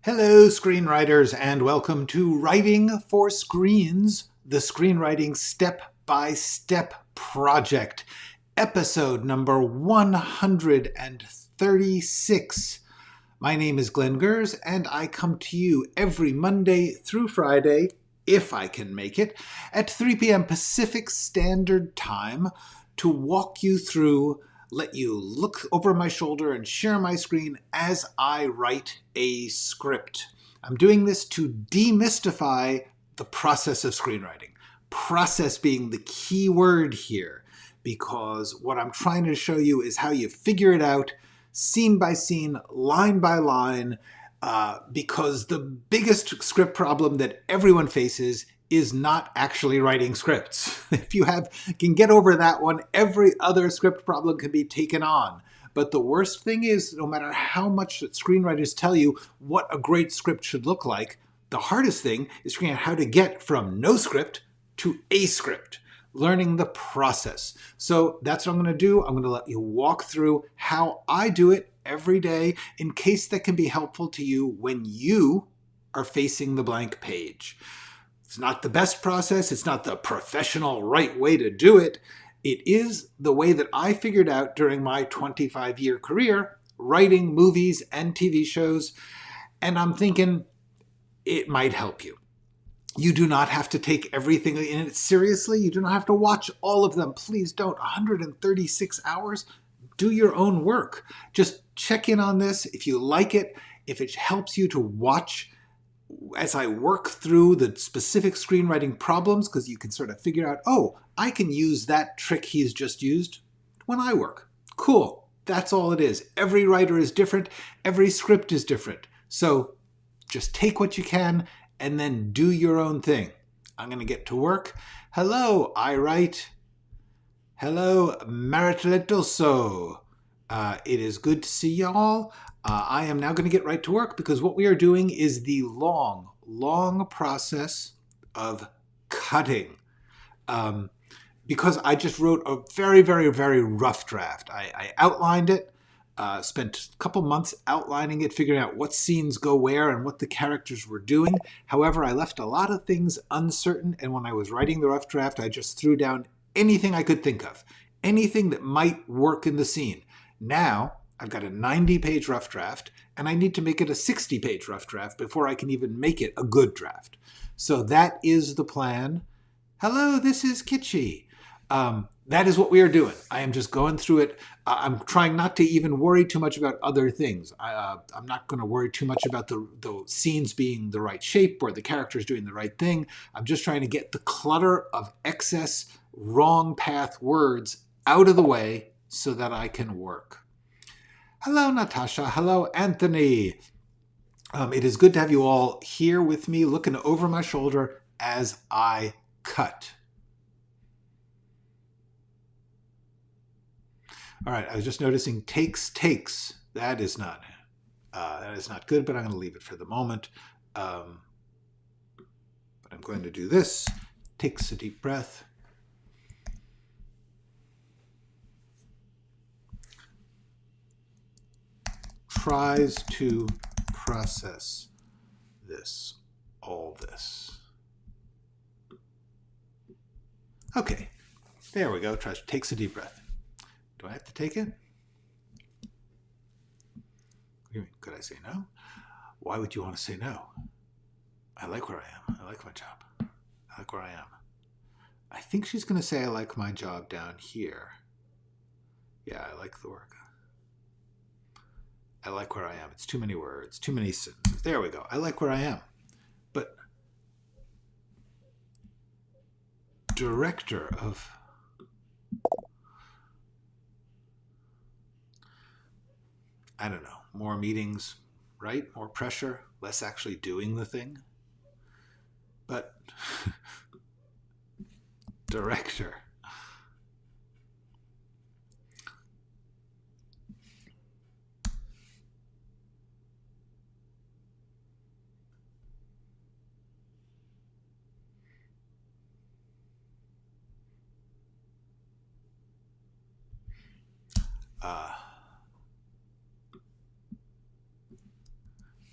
Hello, screenwriters, and welcome to Writing for Screens, the screenwriting step-by-step project, episode number 136. My name is Glenn Gers, and I come to you every Monday through Friday, if I can make it, at 3 p.m. Pacific Standard Time to walk you through, let you look over my shoulder and share my screen as I write a script. I'm doing this to demystify the process of screenwriting. Process being the key word here, because what I'm trying to show you is how you figure it out scene by scene, line by line, because the biggest script problem that everyone faces is not actually writing scripts. If you can get over that one, every other script problem can be taken on. But the worst thing is, no matter how much screenwriters tell you what a great script should look like, the hardest thing is figuring out how to get from no script to a script, learning the process. So that's what I'm going to do. I'm going to let you walk through how I do it every day in case that can be helpful to you when you are facing the blank page. It's not the best process. It's not the professional right way to do it. It is the way that I figured out during my 25-year career writing movies and TV shows. And I'm thinking it might help you. You do not have to take everything in it seriously. You do not have to watch all of them. Please don't. 136 hours. Do your own work. Just check in on this. If you like it, if it helps you to watch as I work through the specific screenwriting problems, because you can sort of figure out, oh, I can use that trick he's just used when I work. Cool. That's all it is. Every writer is different. Every script is different. So just take what you can and then do your own thing. I'm going to get to work. Hello, I write. Hello, Maritletoso. It is good to see y'all. I am now going to get right to work because what we are doing is the long process of cutting. Because I just wrote a very rough draft. I outlined it, spent a couple months outlining it, figuring out what scenes go where and what the characters were doing. However, I left a lot of things uncertain, and when I was writing the rough draft, I just threw down anything I could think of, anything that might work in the scene. Now, I've got a 90-page rough draft, and I need to make it a 60-page rough draft before I can even make it a good draft. So that is the plan. Hello, this is Kitschy. That is what we are doing. I am just going through it. I'm trying not to even worry too much about other things. I'm not going to worry too much about the scenes being the right shape or the characters doing the right thing. I'm just trying to get the clutter of excess, wrong path words out of the way so that I can work. Hello, Natasha. Hello, Anthony. It is good to have you all here with me, looking over my shoulder as I cut. All right, I was just noticing takes. That is not good, but I'm going to leave it for the moment. But I'm going to do this. Takes a deep breath. Tries to process all this. Okay, there we go. Takes a deep breath. Do I have to take it? Could I say no? Why would you want to say no? I like where I am. I like my job. I like where I am. I think she's going to say I like my job down here. Yeah, I like the work. I like where I am. It's too many words, too many sentences. There we go. I like where I am. But director of... I don't know. More meetings, right? More pressure, less actually doing the thing. But director.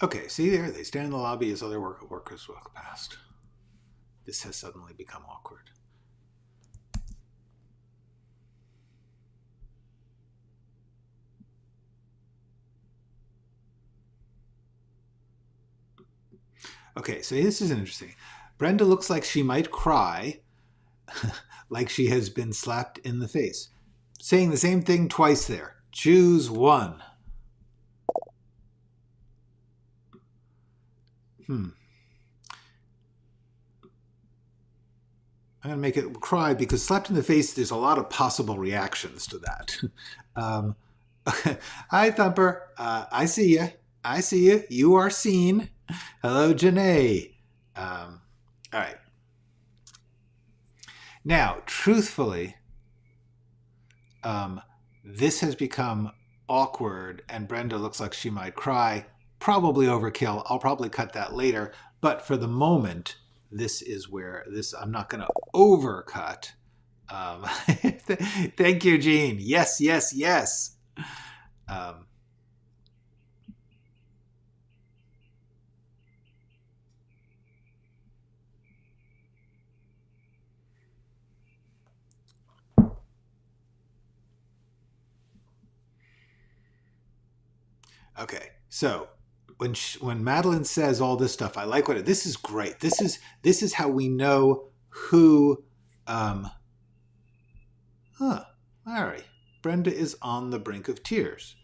Okay, see there, they stand in the lobby as other workers walk past. This has suddenly become awkward. Okay, so this is interesting. Brenda looks like she might cry, like she has been slapped in the face. Saying the same thing twice there. Choose one. I'm going to make it cry because slapped in the face, there's a lot of possible reactions to that. Hi, Thumper. I see you. I see you. You are seen. Hello, Janae. All right. Now, truthfully, this has become awkward and Brenda looks like she might cry. Probably overkill. I'll probably cut that later. But for the moment, this is where I'm not going to overcut. Thank you, Jean. Yes, yes, yes. Okay, so when Madeline says all this stuff, I like this is great. This is how we know who. All right, Brenda is on the brink of tears.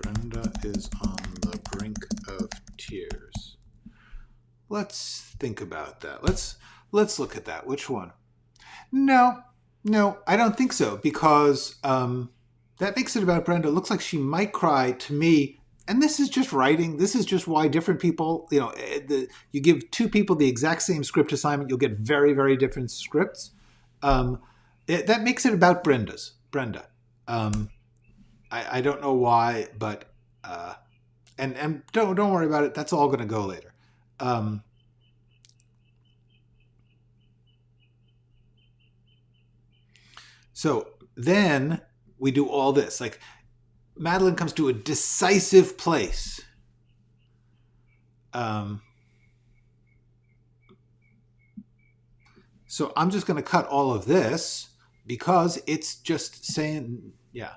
Brenda is on the brink of tears. Let's think about that. Let's look at that. Which one? No, I don't think so because that makes it about Brenda. It looks like she might cry to me. And this is just writing. This is just why different people, you give two people the exact same script assignment, you'll get very, very different scripts. That makes it about Brenda. I don't know why, but and don't worry about it. That's all going to go later. So then we do all this. Like Madeline comes to a decisive place. So I'm just going to cut all of this because it's just saying, yeah.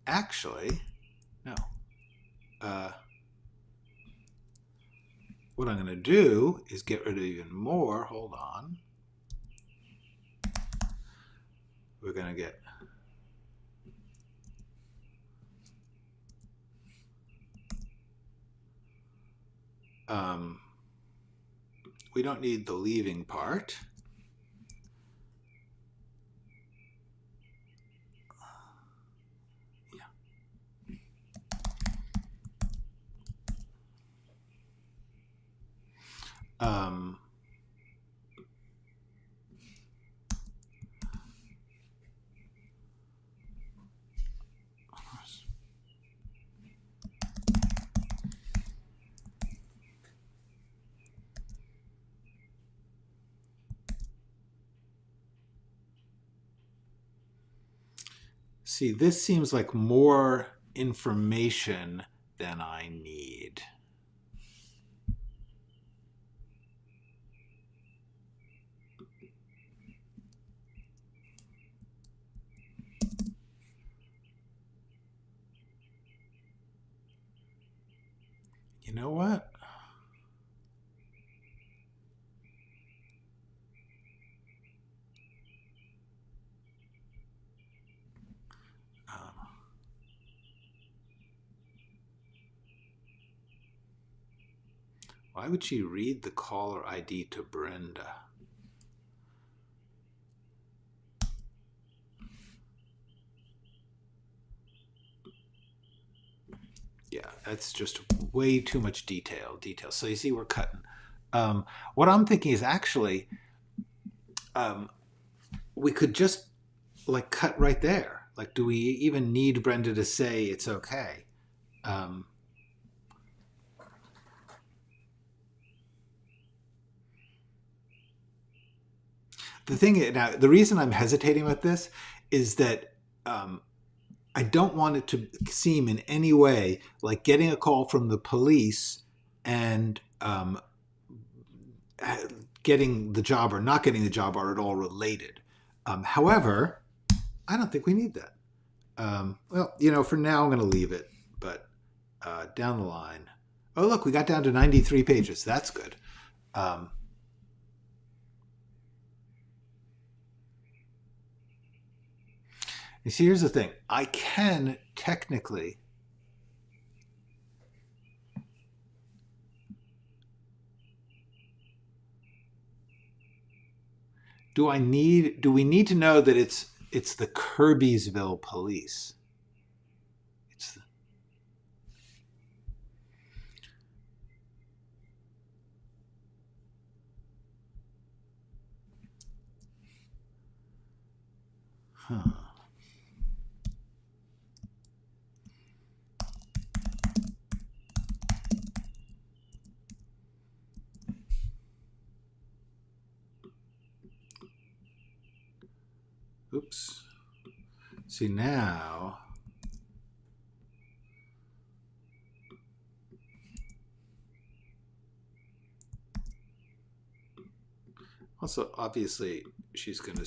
Actually, no. What I'm going to do is get rid of even more. Hold on. We're going to get we don't need the leaving part. See, this seems like more information than I need. You know what? Why would she read the caller ID to Brenda? Yeah, that's just way too much detail. So you see, we're cutting. What I'm thinking is actually, we could just like cut right there. Like, do we even need Brenda to say it's okay? The thing now, the reason I'm hesitating with this is that I don't want it to seem in any way like getting a call from the police and getting the job or not getting the job are at all related. However, I don't think we need that. Well, for now I'm going to leave it, but down the line. Oh, look, we got down to 93 pages. That's good. You see, here's the thing. I can technically do we need to know that it's the Kirby'sville police? It's the, huh. Oops. See now. Also, obviously, she's going to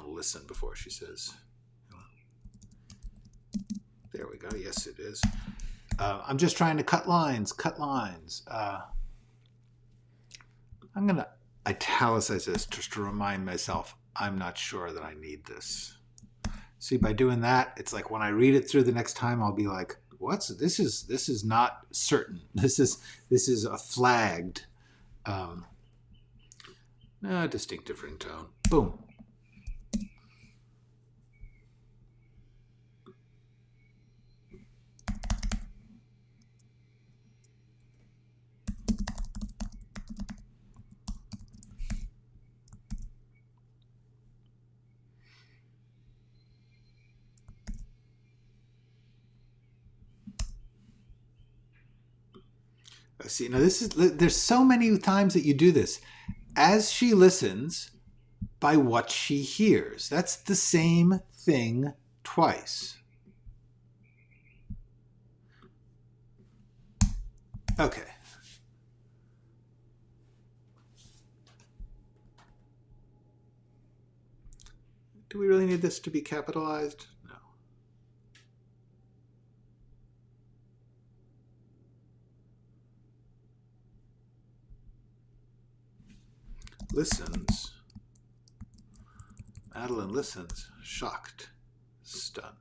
listen before she says. There we go. Yes, it is. I'm just trying to cut lines. I'm going to italicize this just to remind myself I'm not sure that I need this. See, by doing that, it's like when I read it through the next time, I'll be like, this is not certain. This is a flagged, distinctive ringtone. Boom. See, now there's so many times that you do this. As she listens, by what she hears. That's the same thing twice. Okay. Do we really need this to be capitalized? No. Listens. Madeline listens, shocked, stunned.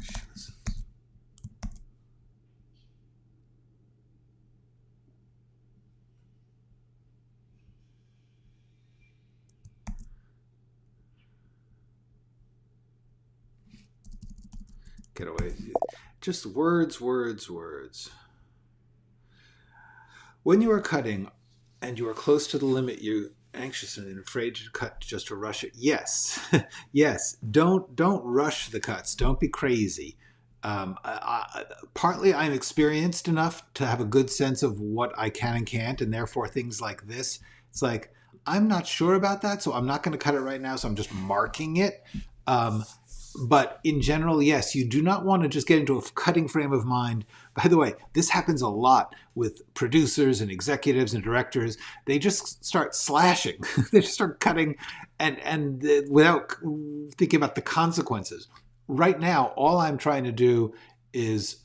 She listens. Get away. Just words. When you are cutting and you are close to the limit, you're anxious and afraid to cut just to rush it. Yes, yes. Don't rush the cuts. Don't be crazy. Partly, I'm experienced enough to have a good sense of what I can and can't, and therefore things like this. It's like I'm not sure about that, so I'm not going to cut it right now. So I'm just marking it. But in general, yes, you do not want to just get into a cutting frame of mind. By the way, this happens a lot with producers and executives and directors. They just start slashing. They just start cutting and without thinking about the consequences. Right now, all I'm trying to do is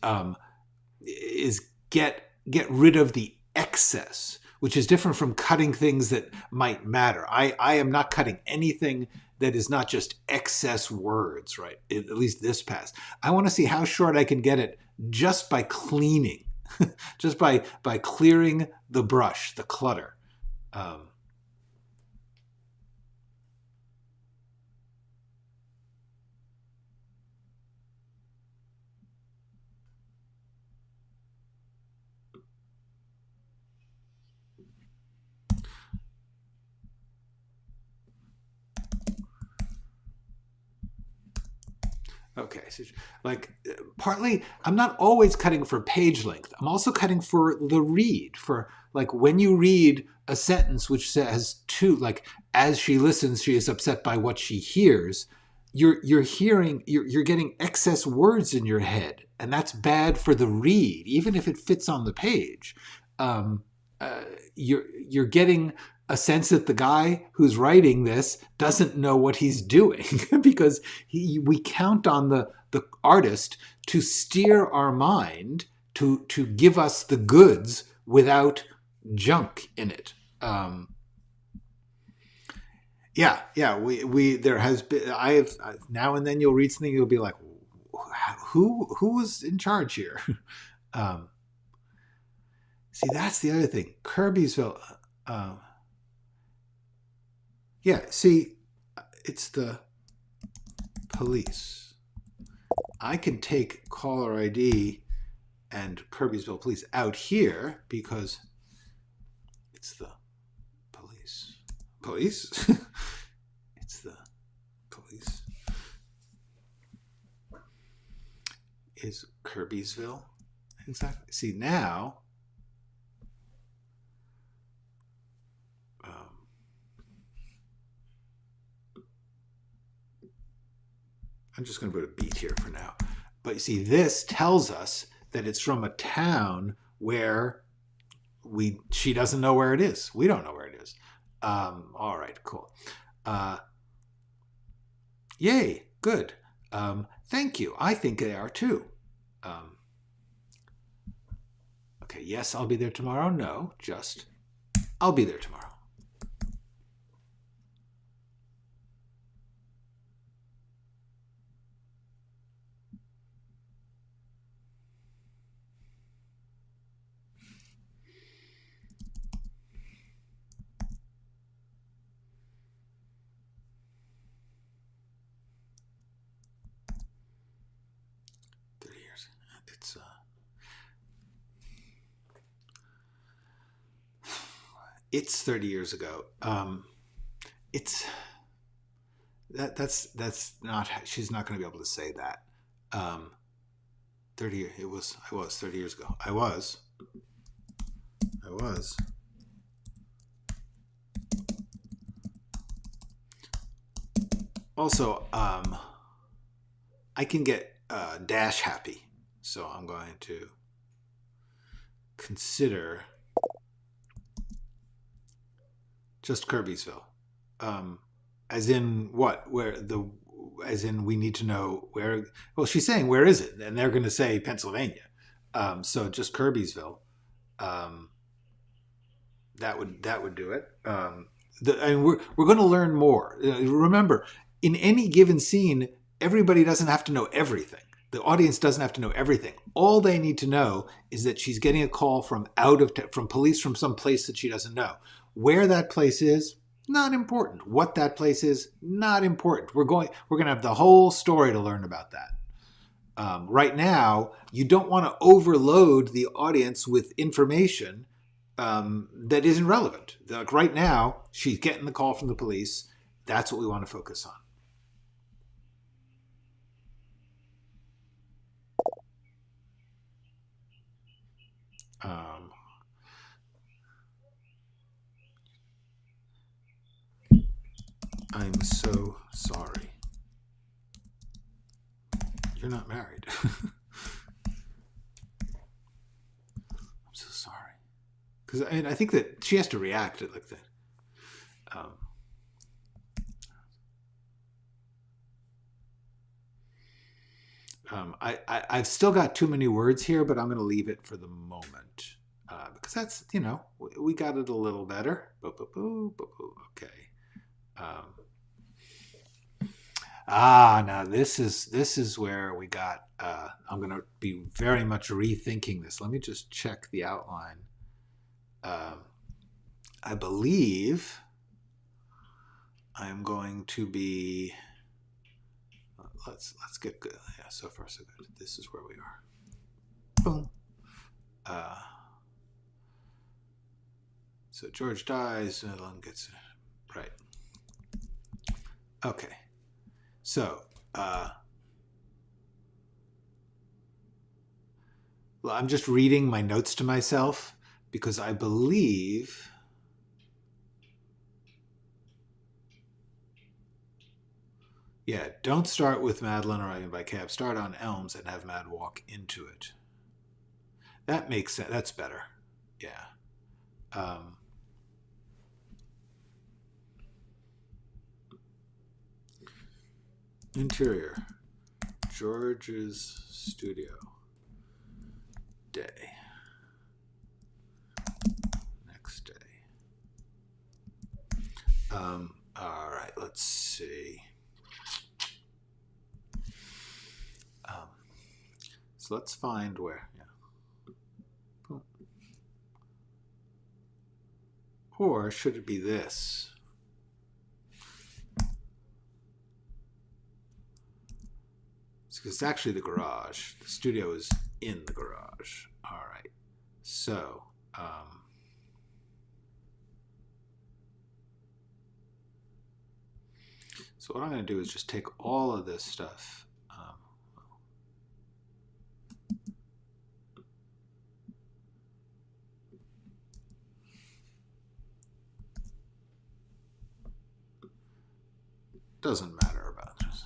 get rid of the excess, which is different from cutting things that might matter. I am not cutting anything that is not just excess words, right? At least this pass. I want to see how short I can get it just by cleaning, just by clearing the brush, the clutter. Okay, so like partly, I'm not always cutting for page length. I'm also cutting for the read. For like when you read a sentence which says to like as she listens, she is upset by what she hears. You're getting excess words in your head, and that's bad for the read, even if it fits on the page. Um, you're getting a sense that the guy who's writing this doesn't know what he's doing because we count on the artist to steer our mind to give us the goods without junk in it. Yeah. We there has been. I've now and then you'll read something, you'll be like, who was in charge here? um, See, that's the other thing. Kirby'sville. Yeah, see, it's the police. I can take caller ID and Kirby'sville police out here because it's the police. Police? It's the police. Is Kirby'sville? Exactly. See, now I'm just going to put a beat here for now. But you see, this tells us that it's from a town where she doesn't know where it is. We don't know where it is. All right, cool. Yay, good. Thank you. I think they are too. Okay, yes, I'll be there tomorrow. No, just I'll be there tomorrow. It's 30 years ago. That's not, she's not going to be able to say that. 30 I was 30 years ago. I was also I can get dash happy, so I'm going to consider just Kirby'sville. As in what? Where the? As in we need to know where. Well, she's saying where is it, and they're going to say Pennsylvania. So just Kirby'sville. That would do it. And we're going to learn more. Remember, in any given scene, everybody doesn't have to know everything. The audience doesn't have to know everything. All they need to know is that she's getting a call from from police from some place that she doesn't know. Where that place is, not important. What that place is, not important. We're going to have the whole story to learn about that. Right now, you don't want to overload the audience with information that isn't relevant. Like right now, she's getting the call from the police. That's what we want to focus on. I'm so sorry. You're not married. I'm so sorry. Because I think that she has to react like that. I've still got too many words here, but I'm going to leave it for the moment. Because that's, we got it a little better. Okay. Now this is where we got, I'm going to be very much rethinking this. Let me just check the outline. I believe I'm going to be, let's get good. Yeah, so far so good. This is where we are. Boom. So George dies, Madeline gets it. Right. Okay. So, I'm just reading my notes to myself because I believe don't start with Madeline arriving by cab. Start on Elms and have Mad walk into it. That makes sense. That's better. Yeah. Interior. George's studio. Day. Next day. All right, let's see. So let's find where. Yeah. Or should it be this? It's actually the garage. The studio is in the garage. All right. So, so what I'm going to do is just take all of this stuff. Doesn't matter about this.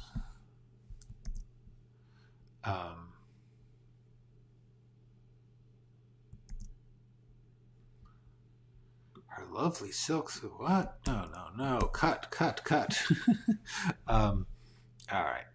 Her lovely silks. What? No, no, no. Cut, cut, cut. All right.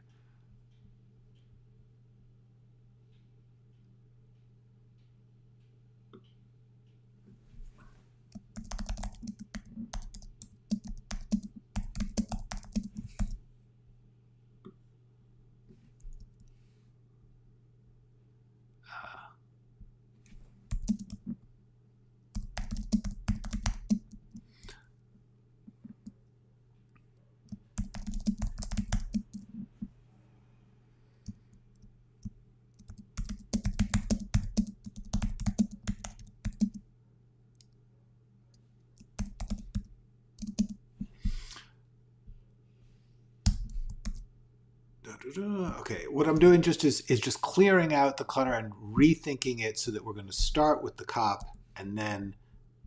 Okay, what I'm doing just is just clearing out the clutter and rethinking it so that we're going to start with the cop and then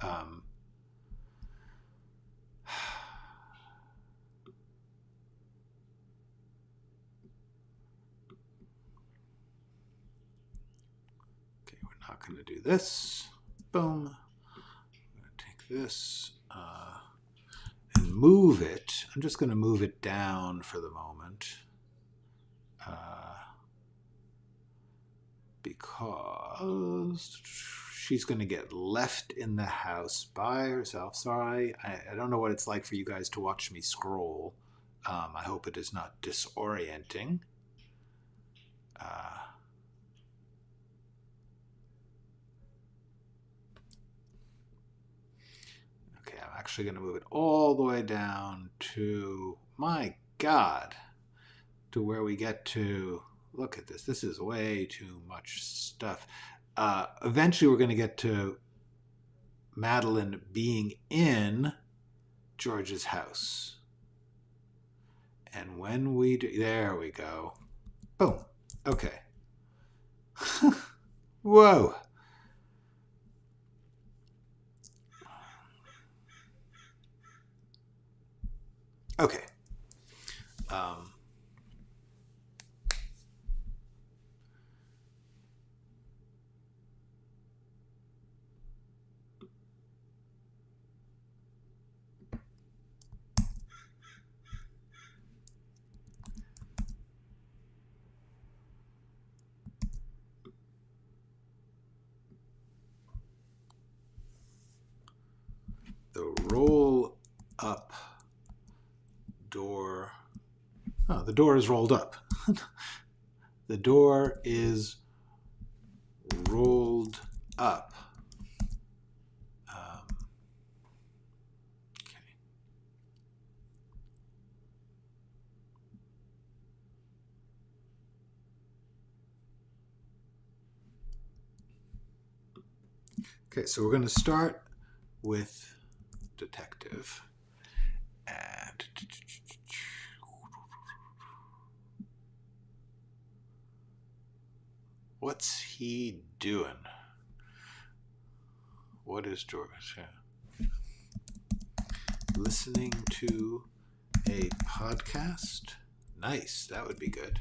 okay, we're not going to do this. Boom. I'm going to take this and move it. I'm just going to move it down for the moment. Because she's going to get left in the house by herself. Sorry, I don't know what it's like for you guys to watch me scroll. I hope it is not disorienting. Okay, I'm actually going to move it all the way down to, my God, to where we get to, look at this. This is way too much stuff. Eventually we're going to get to Madeline being in George's house. And when we do, there we go. Boom. Okay. Whoa. Okay. The roll up door. Oh, the door is rolled up. The door is rolled up. Okay, so we're going to start with detective. And What's he doing? What is George? Yeah. Listening to a podcast? Nice. That would be good.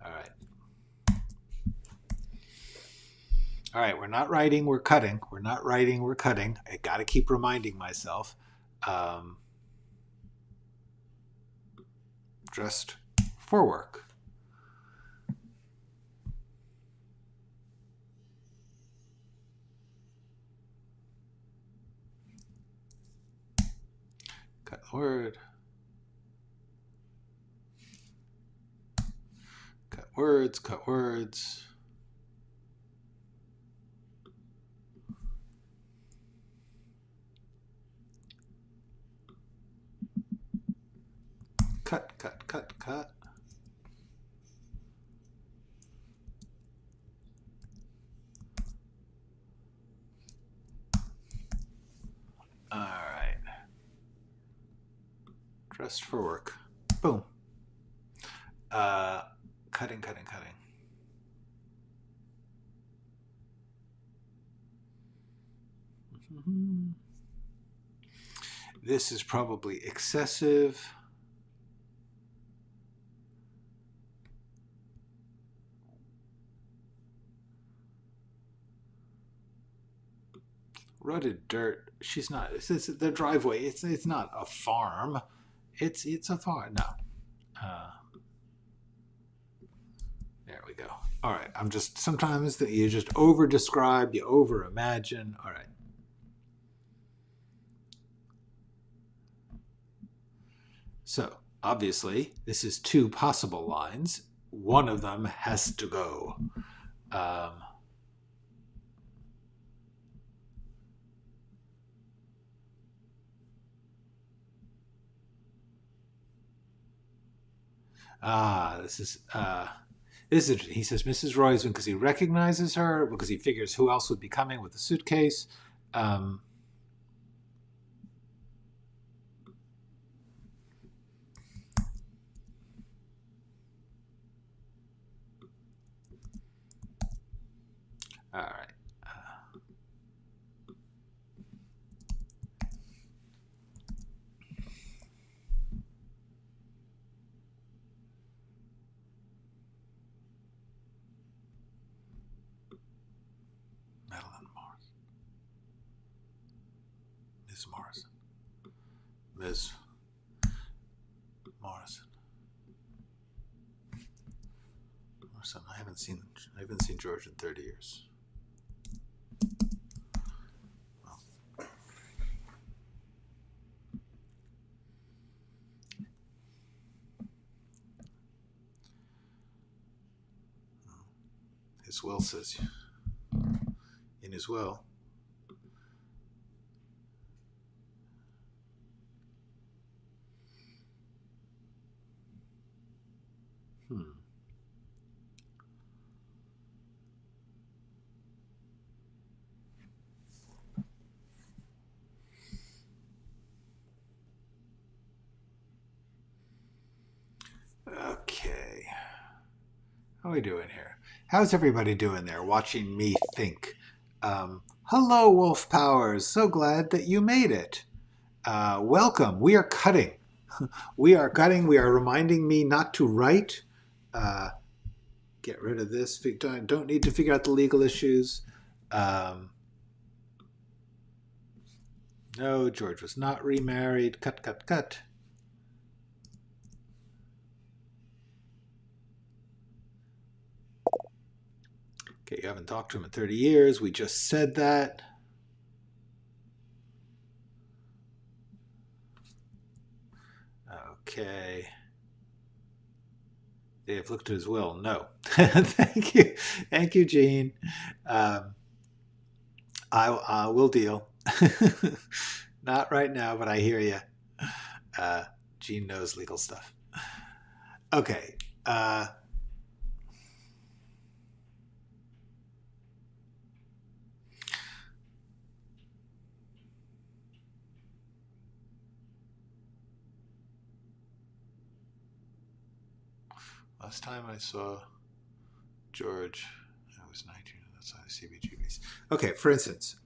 All right. All right. We're not writing. We're cutting. We're not writing. We're cutting. I got to keep reminding myself. Dressed for work. Cut the word. Cut words. Cut words. Cut, cut, cut, cut. All right. Dressed for work. Boom. Cutting, cutting, cutting. This is probably excessive. Rutted dirt. She's not. It's the driveway. It's not a farm. It's a farm. No. There we go. All right. I'm just sometimes that you just over describe, you over imagine. All right. So obviously this is two possible lines. One of them has to go. This is he says Mrs. Roizen because he recognizes her, because he figures who else would be coming with the suitcase. All right. Ms. Morrison. I haven't seen George in 30 years. Well. His will says in his will. Okay. How are we doing here? How's everybody doing there watching me think? Hello, Wolf Powers. So glad that you made it. Welcome. We are cutting. We are cutting. We are reminding me not to write. Get rid of this. Don't need to figure out the legal issues. No, George was not remarried. Cut, cut, cut. Okay, you haven't talked to him in 30 years. We just said that. Okay. They have looked at his will. No. Thank you. Thank you, Gene. I will deal. Not right now, but I hear you. Gene knows legal stuff. Okay. Last time I saw George, I was 19 outside of CBGBs. Okay, for instance,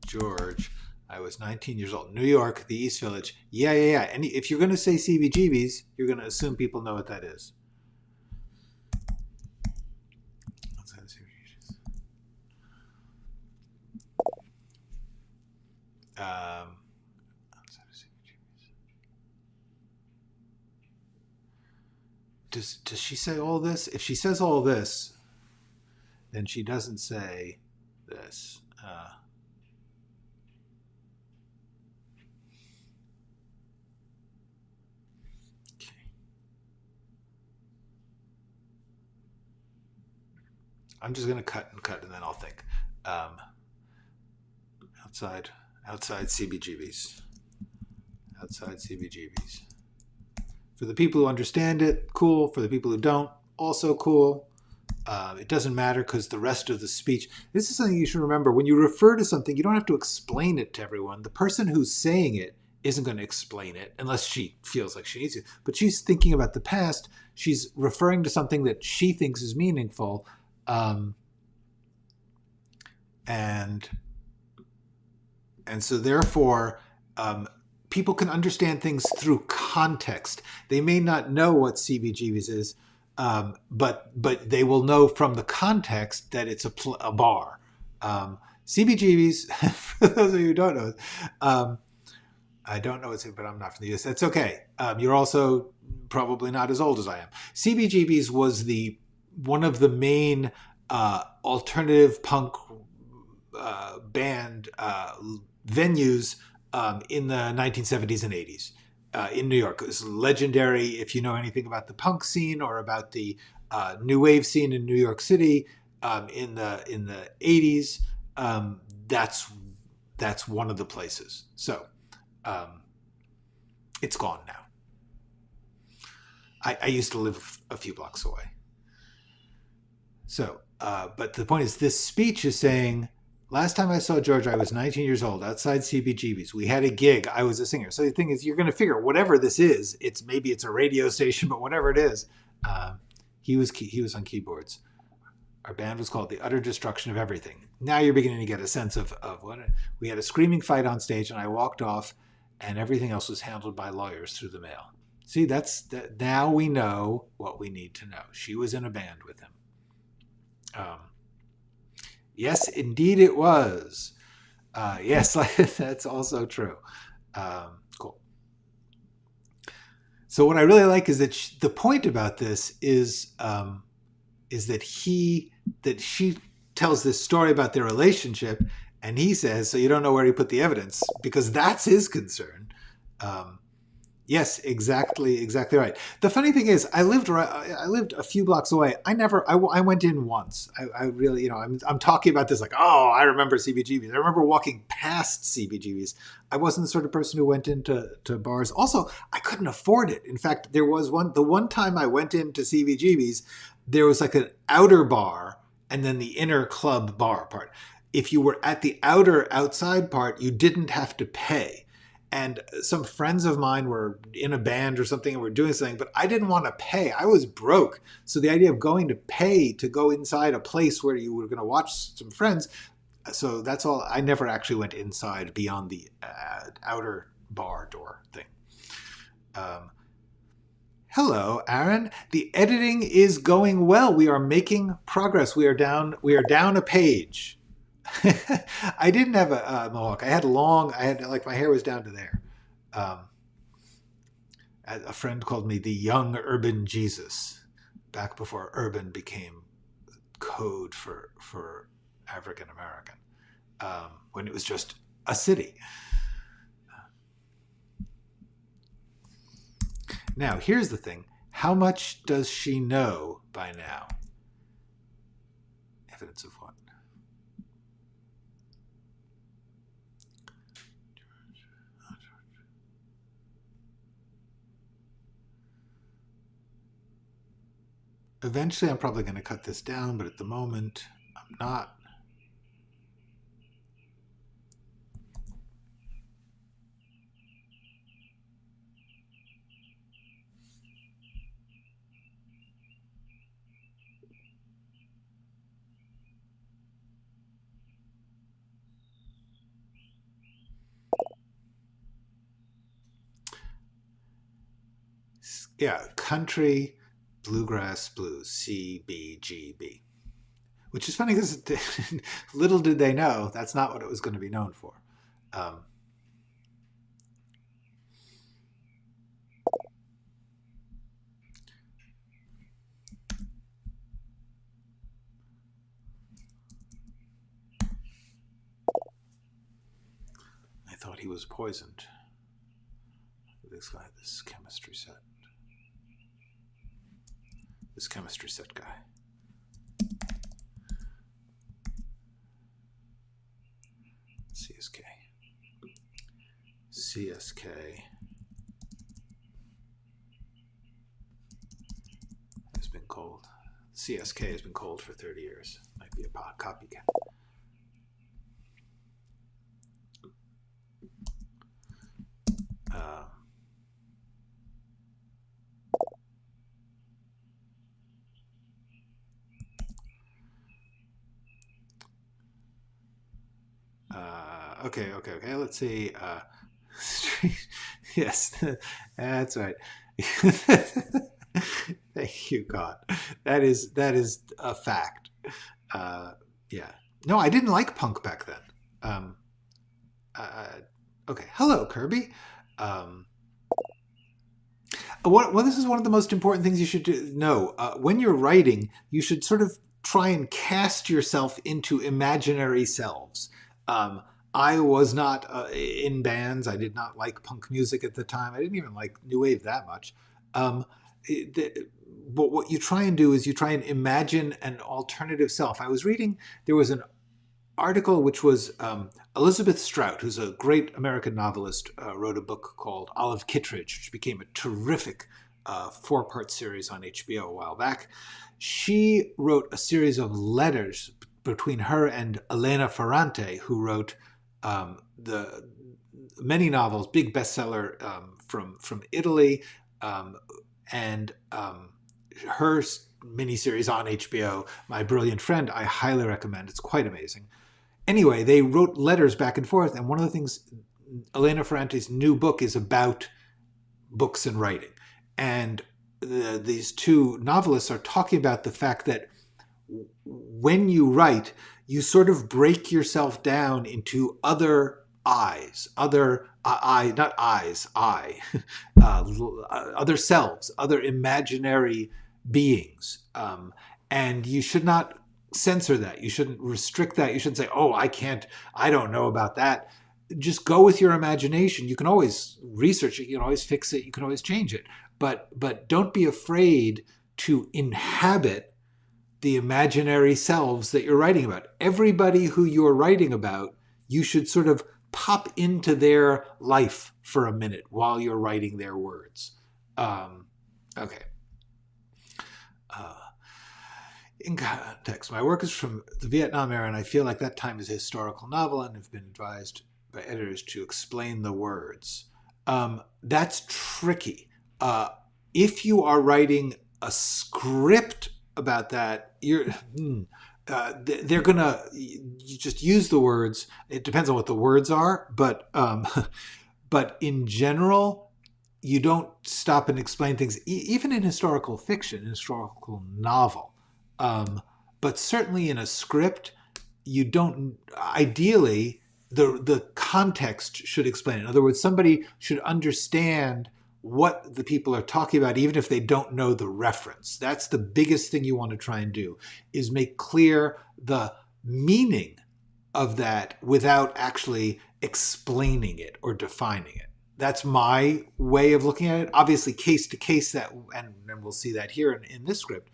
George, I was 19 years old. New York, the East Village. Yeah. And if you're going to say CBGBs, you're going to assume people know what that is. Outside of CBGBs. Outside of CBGBs. Does she say all this? If she says all this, then she doesn't say this. I'm just going to cut and then I'll think. Outside CBGBs. Outside CBGBs. For the people who understand it, cool. For the people who don't, also cool. It doesn't matter because the rest of the speech, this is something you should remember. When you refer to something, you don't have to explain it to everyone. The person who's saying it isn't going to explain it unless she feels like she needs to. But she's thinking about the past. She's referring to something that she thinks is meaningful. And so therefore, people can understand things through context. They may not know what CBGBs is, but they will know from the context that it's a bar. CBGBs, for those of you who don't know, I don't know what's it, but I'm not from the US. That's okay. You're also probably not as old as I am. CBGBs was one of the main alternative punk band venues in the 1970s and 80s in New York. It was legendary. If you know anything about the punk scene or about the new wave scene in New York City in the 80s, that's one of the places. So it's gone now. I used to live a few blocks away. So, but the point is, this speech is saying, last time I saw George, I was 19 years old, outside CBGB's. We had a gig. I was a singer. So the thing is, you're going to figure whatever this is. Maybe it's a radio station, but whatever it is, he was on keyboards. Our band was called The Utter Destruction of Everything. Now you're beginning to get a sense of what we had a screaming fight on stage, and I walked off, and everything else was handled by lawyers through the mail. See, now we know what we need to know. She was in a band with him. Yes, indeed it was. Yes, that's also true. Cool. So what I really like is that the point about this is that she tells this story about their relationship, and he says, so you don't know where he put the evidence, because that's his concern. Yes, exactly right. The funny thing is, I lived a few blocks away. I went in once. I really, I'm talking about this like, oh, I remember CBGBs. I remember walking past CBGBs. I wasn't the sort of person who went into bars. Also, I couldn't afford it. In fact, the one time I went into CBGBs, there was like an outer bar and then the inner club bar part. If you were at the outside part, you didn't have to pay. And some friends of mine were in a band or something and were doing something, but I didn't want to pay. I was broke. So the idea of going to pay to go inside a place where you were going to watch some friends, so that's all. I never actually went inside beyond the outer bar door thing. Hello, Aaron. The editing is going well. We are making progress. We are down a page. I didn't have a mohawk. I had my hair was down to there. A friend called me the young urban Jesus, back before urban became code for African American, when it was just a city. Now, here's the thing. How much does she know by now? Evidence of what? Eventually, I'm probably going to cut this down, but at the moment, I'm not. Yeah, country, bluegrass, blues, CBGB. Which is funny because little did they know that's not what it was going to be known for. I thought he was poisoned. This guy, this chemistry set. This chemistry set guy. CSK. CSK has been cold. CSK has been cold for 30 years. Might be a copycat. Okay. Let's see. Yes, that's right. Thank you, God. That is a fact. Yeah. No, I didn't like punk back then. Okay. Hello, Kirby. Well, this is one of the most important things you should know. When you're writing, you should sort of try and cast yourself into imaginary selves. I was not in bands. I did not like punk music at the time. I didn't even like new wave that much. But what you try and do is you try and imagine an alternative self. I was reading, there was an article which was Elizabeth Strout, who's a great American novelist, wrote a book called Olive Kittredge, which became a terrific 4-part series on HBO a while back. She wrote a series of letters between her and Elena Ferrante, who wrote the many novels, big bestseller from Italy, and her miniseries on HBO, My Brilliant Friend, I highly recommend. It's quite amazing. Anyway, they wrote letters back and forth, and one of the things, Elena Ferrante's new book is about books and writing. And these two novelists are talking about the fact that when you write, you sort of break yourself down into other eyes, other other selves, other imaginary beings. And you should not censor that. You shouldn't restrict that. You shouldn't say, oh, I don't know about that. Just go with your imagination. You can always research it. You can always fix it. You can always change it. But don't be afraid to inhabit the imaginary selves that you're writing about. Everybody who you're writing about, you should sort of pop into their life for a minute while you're writing their words. Okay. In context, my work is from the Vietnam era, and I feel like that time is a historical novel and have been advised by editors to explain the words. That's tricky. If you are writing a script about that, they're gonna you just use the words. It depends on what the words are, but in general, you don't stop and explain things, even in historical fiction, historical novel. But certainly in a script, you don't. Ideally, the context should explain it. In other words, somebody should understand what the people are talking about, even if they don't know the reference. That's the biggest thing you want to try and do, is make clear the meaning of that without actually explaining it or defining it. That's my way of looking at it. Obviously, case to case, and we'll see that here in this script.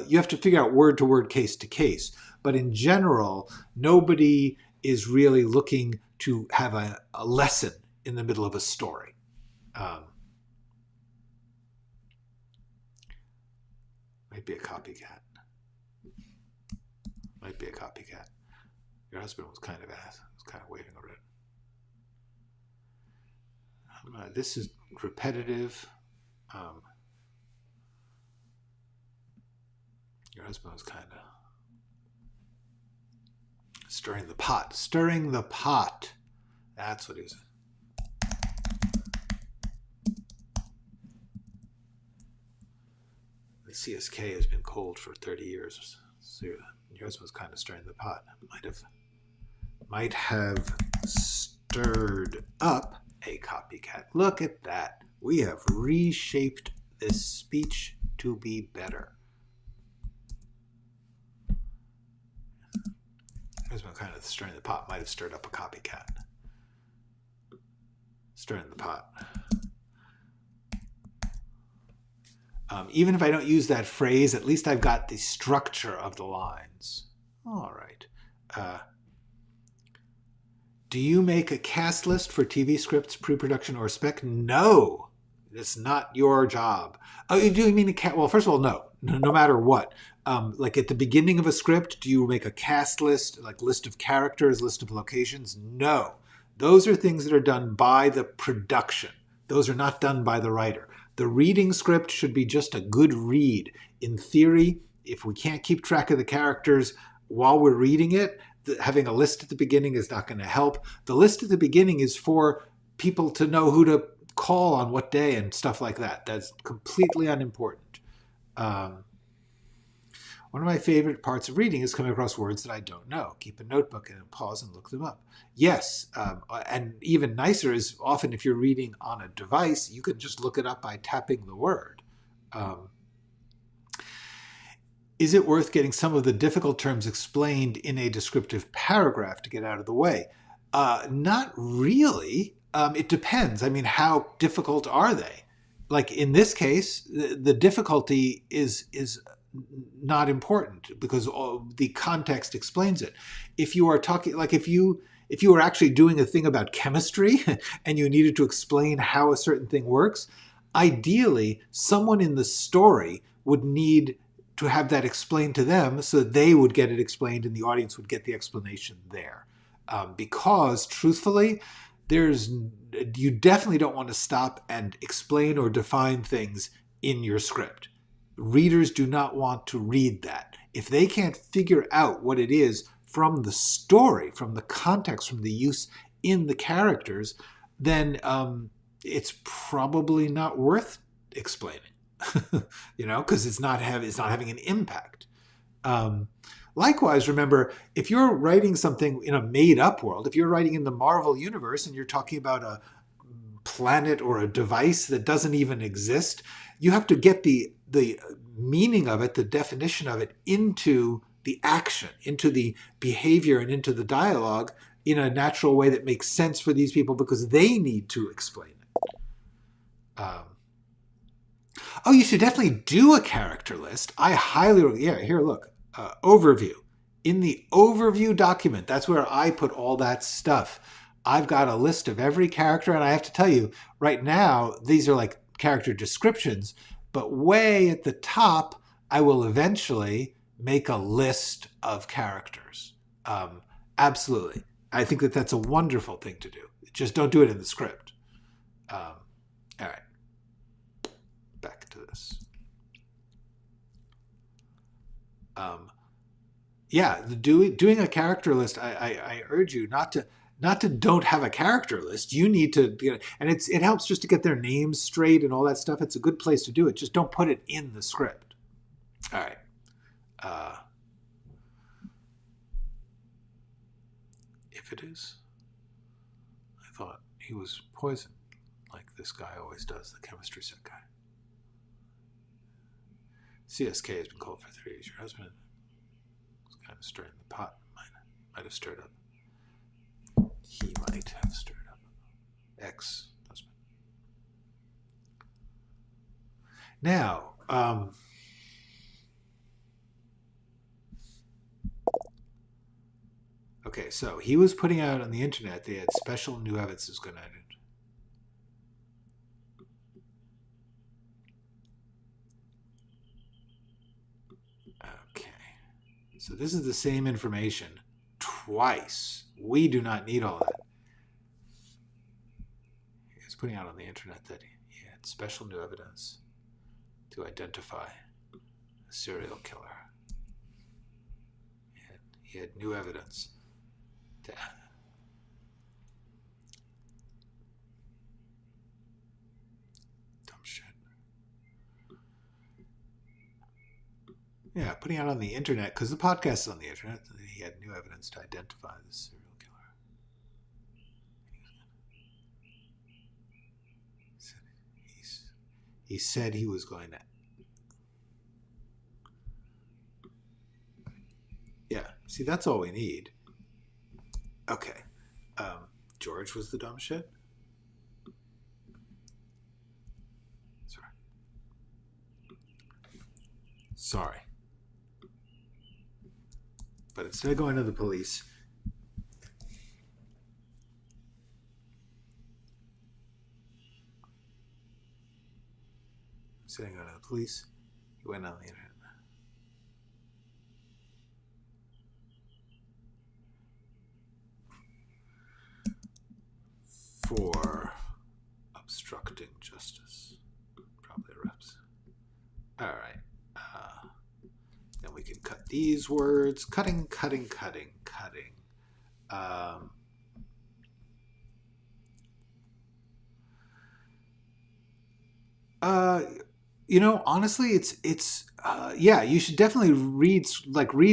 You have to figure out word to word, case to case. But in general, nobody is really looking to have a lesson in the middle of a story. Might be a copycat. Might be a copycat. Your husband was kind of waving around. This is repetitive. Your husband was kind of stirring the pot. Stirring the pot. That's what he was. The CSK has been cold for 30 years. So your husband's kind of stirring the pot. Might have stirred up a copycat. Look at that. We have reshaped this speech to be better. Your husband kind of stirring the pot. Might have stirred up a copycat. Stirring the pot. Even if I don't use that phrase, at least I've got the structure of the lines. All right. Do you make a cast list for TV scripts, pre-production, or spec? No, it's not your job. Oh, you do mean a cast? Well, first of all, no. No matter what. Like at the beginning of a script, do you make a cast list, like list of characters, list of locations? No. Those are things that are done by the production. Those are not done by the writer. The reading script should be just a good read. In theory, if we can't keep track of the characters while we're reading it, having a list at the beginning is not going to help. The list at the beginning is for people to know who to call on what day and stuff like that. That's completely unimportant. One of my favorite parts of reading is coming across words that I don't know. Keep a notebook and pause and look them up. Yes, and even nicer is often if you're reading on a device, you can just look it up by tapping the word. Is it worth getting some of the difficult terms explained in a descriptive paragraph to get out of the way? Not really. It depends. I mean, how difficult are they? Like in this case, the difficulty is not important because the context explains it. If you are talking, like if you were actually doing a thing about chemistry and you needed to explain how a certain thing works, ideally someone in the story would need to have that explained to them so that they would get it explained and the audience would get the explanation there. Because truthfully, you definitely don't want to stop and explain or define things in your script. Readers do not want to read that. If they can't figure out what it is from the story, from the context, from the use in the characters, then it's probably not worth explaining, because it's not having an impact. Likewise, remember, if you're writing something in a made-up world, if you're writing in the Marvel universe and you're talking about a planet or a device that doesn't even exist, you have to get the meaning of it, the definition of it, into the action, into the behavior, and into the dialogue in a natural way that makes sense for these people because they need to explain it. Oh, you should definitely do a character list. I highly, here, look, overview. In the overview document, that's where I put all that stuff. I've got a list of every character, and I have to tell you, right now, these are like character descriptions, but way at the top, I will eventually make a list of characters. Absolutely. I think that that's a wonderful thing to do. Just don't do it in the script. All right. Back to this. Doing a character list, I urge you not to don't have a character list. You need to, and it helps just to get their names straight and all that stuff. It's a good place to do it. Just don't put it in the script. All right. If it is, I thought he was poisoned, like this guy always does, the chemistry set guy. CSK has been cold for 3 years. Your husband was kind of stirring the pot. Might have stirred up. He might have stirred up. Ex-husband. Now, okay, so he was putting out on the internet they had special new evidence is going to edit. Okay, so this is the same information twice. We do not need all that. He was putting out on the internet that he had special new evidence to identify a serial killer. He had new evidence to dumb shit. Yeah, putting out on the internet, because the podcast is on the internet. He had new evidence to identify the serial killer. He said he was going to. Yeah, see, that's all we need. Okay. George was the dumb shit? Sorry. But instead of going to the police, he went on the internet. For obstructing justice. Probably reps. All right. Then we can cut these words. Cutting. Honestly, it's yeah. You should definitely read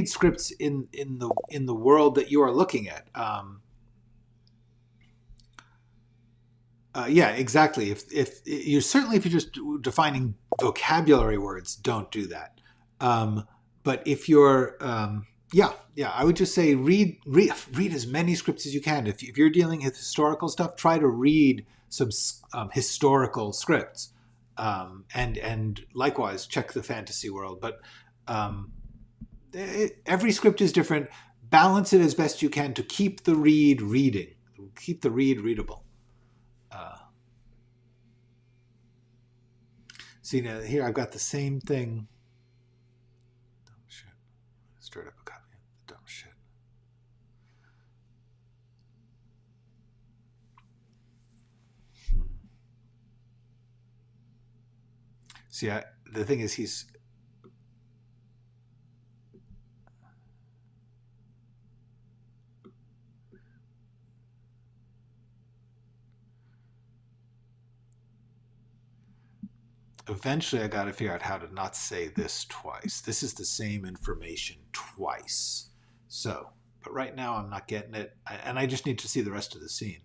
scripts in the world that you are looking at. Yeah, exactly. If if you're just defining vocabulary words, don't do that. But if you're yeah, I would just say read as many scripts as you can. If you're dealing with historical stuff, try to read some historical scripts, and likewise check the fantasy world. But every script is different. Balance it as best you can to keep the read readable. See, now here I've got the same thing. Dumb shit. Stirred up a copy of the dumb shit. See, the thing is, he's eventually I got to figure out how to not say this twice. This is the same information twice. So, but right now I'm not getting it, and I just need to see the rest of the scene.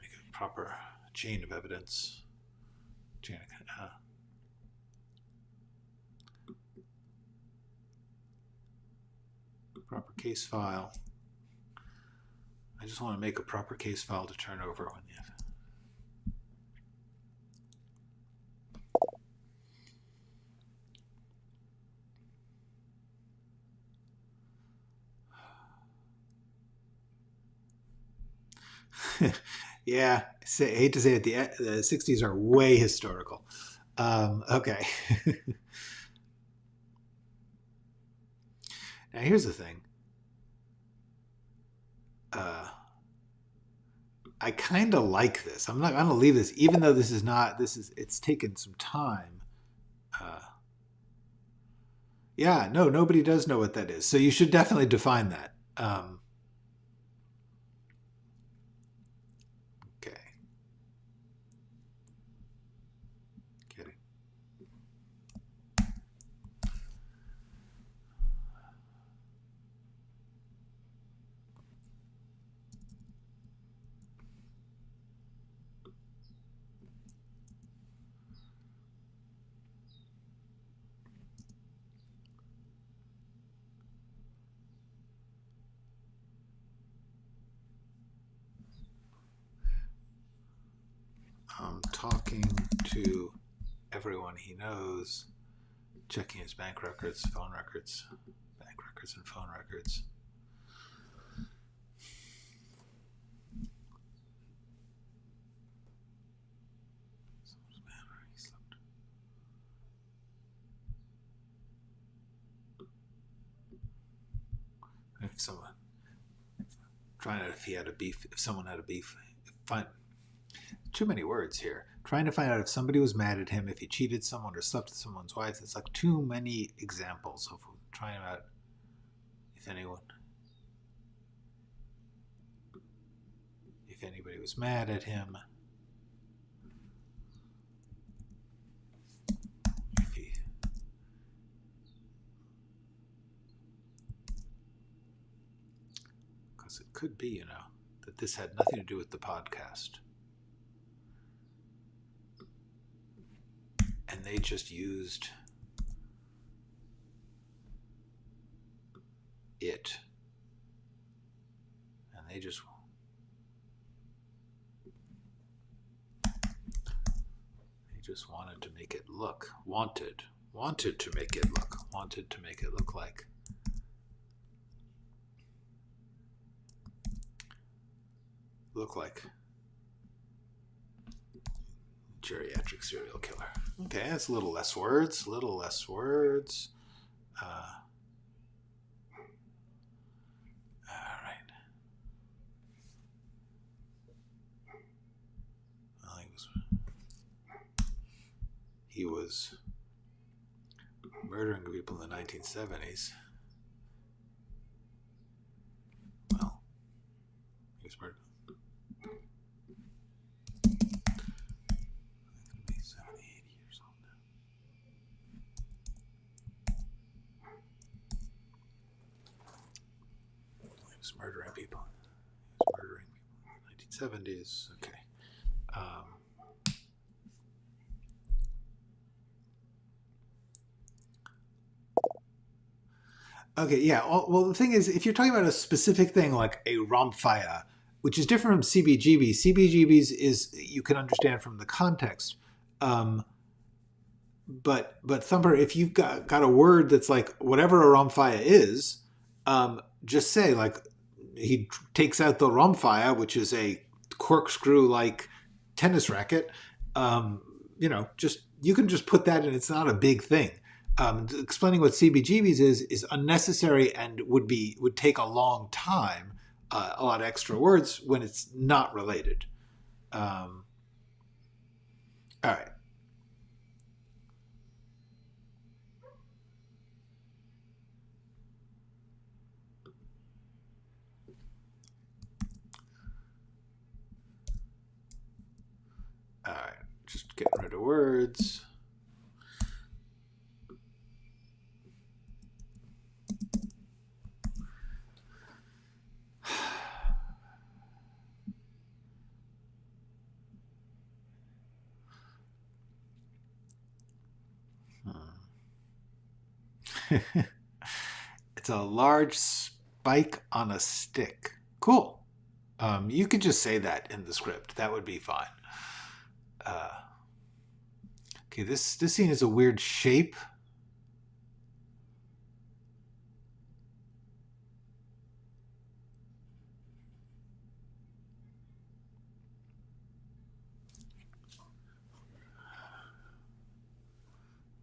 Make a proper chain of evidence. Proper case file. I just want to make a proper case file to turn over when you have. Yeah, I hate to say it, the 60s are way historical. Okay. Now here's the thing. I kind of like this. I'm going to leave this, even though it's taken some time. Yeah, no, nobody does know what that is. So you should definitely define that. Okay. Kidding. Talking to everyone he knows, checking his bank records, phone records, bank records and phone records. If someone trying to, if someone had a beef, fine. Too many words here. Trying to find out if somebody was mad at him, if he cheated someone or slept with someone's wife. It's like too many examples of trying out if anybody was mad at him. could be, you know, that this had nothing to do with the podcast. And they just used it. And they just wanted to make it look, wanted to make it look like geriatric serial killer. Okay, that's a little less words, All right. Well, he was murdering people in the 1970s. Well, he was murdering. 70, 80 years old now. He was murdering people. In the 1970s. Okay. Okay, yeah. Well, the thing is, if you're talking about a specific thing like a Romfire, which is different from CBGBs, CBGBs is, you can understand from the context. But Thumper, if you've got a word that's like whatever a Romfire is, just say like he takes out the Romfire, which is a corkscrew-like tennis racket. You know, you can just put that in. It's not a big thing. Explaining what CBGBs is unnecessary and would take a long time, a lot of extra words when it's not related. All right. All right, just getting rid of words. It's a large spike on a stick. Cool. You could just say that in the script. That would be fine. Okay, this scene is a weird shape.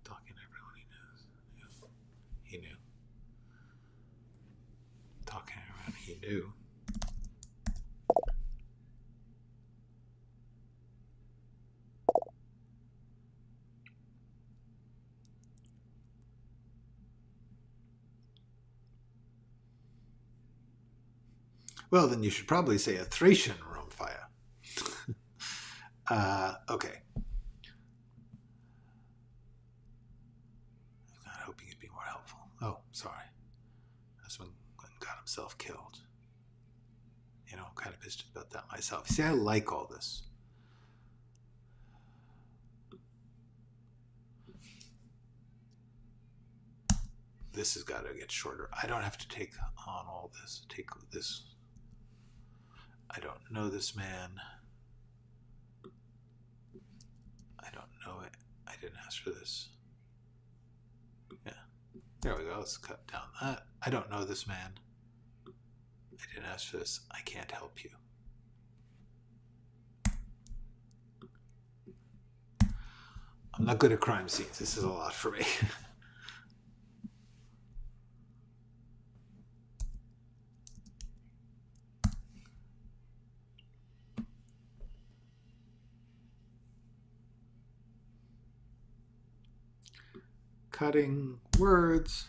Talking to everyone he knows. Yeah. He knew. Talking to everyone he knew. Well, then you should probably say a Thracian Romfire. Okay. I was hoping it'd be more helpful. Oh, sorry. That's when Glenn got himself killed. You know, I'm kind of pissed about that myself. See, I like all this. This has got to get shorter. I don't have to take on all this. Take this. I don't know this man. I don't know it. I didn't ask for this. Yeah. There we go. Let's cut down that. I don't know this man. I didn't ask for this. I can't help you. I'm not good at crime scenes. This is a lot for me. Cutting words.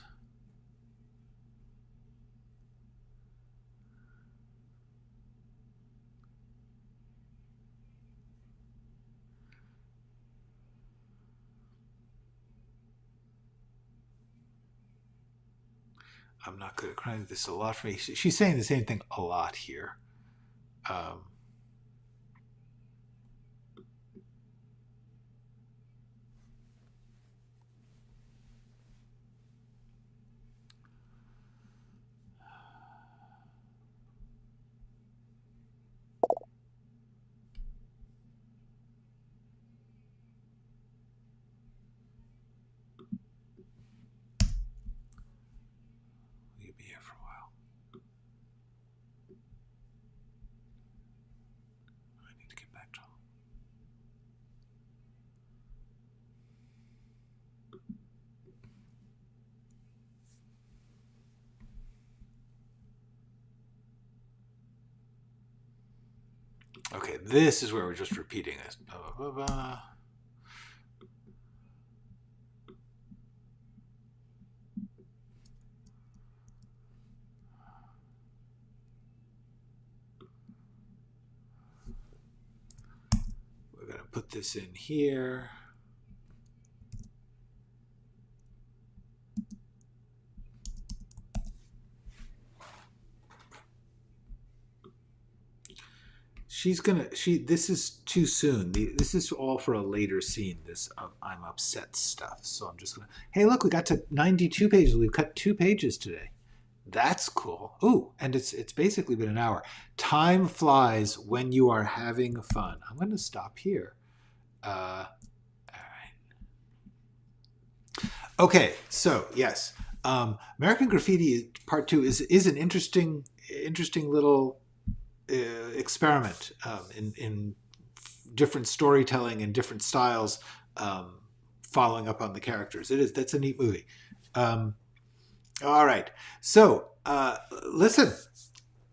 I'm not good at crying. This a lot for me. She's saying the same thing a lot here. You'll be here for a while. I need to get back to home. Okay, this is where we're just repeating this. Blah, blah, blah, blah. We're going to put this in here. This is too soon. This is all for a later scene, this I'm upset stuff. So I'm just gonna, hey, look, we got to 92 pages. We've cut 2 pages today. That's cool. Ooh, and it's basically been an hour. Time flies when you are having fun. I'm going to stop here. All right. Okay, so yes, American Graffiti Part 2 is an interesting little experiment in different storytelling and different styles, following up on the characters. That's a neat movie. All right, so listen,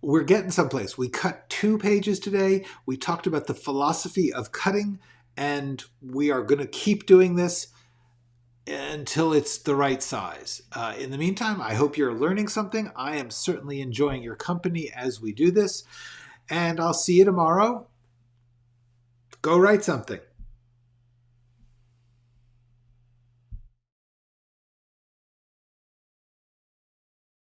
we're getting someplace. We cut 2 pages today. We talked about the philosophy of cutting, and we are going to keep doing this until it's the right size. In the meantime, I hope you're learning something. I am certainly enjoying your company as we do this. And I'll see you tomorrow. Go write something.